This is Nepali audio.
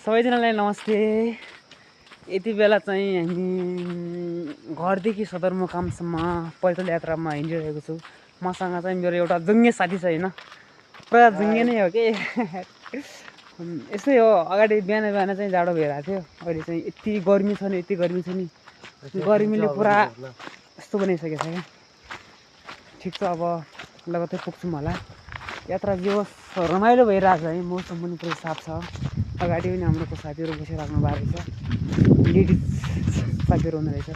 सबैजनालाई नमस्ते। यति बेला चाहिँ हामी घरदेखि सदरमुकामसम्म पैदल यात्रामा हिँडिरहेको छु। मसँग चाहिँ मेरो एउटा जुङ्गे साथी छ होइन, पुरा जुङ्गे नै हो कि यस्तै हो। अगाडि बिहान बिहान चाहिँ जाडो भइरहेको थियो, अहिले चाहिँ यति गर्मी छ नि, गर्मीले पुरा यस्तो बनाइसकेको छ क्या। ठिक छ, अब लगत्तै पुग्छौँ होला। यात्रा जे होस् रमाइलो भइरहेछ है, मौसम पनि पुरै साफ छ। अगाडि पनि हाम्रो साथीहरू बसिराख्नु भएको रहेछ, लेडिज साथीहरू हुँदो रहेछ।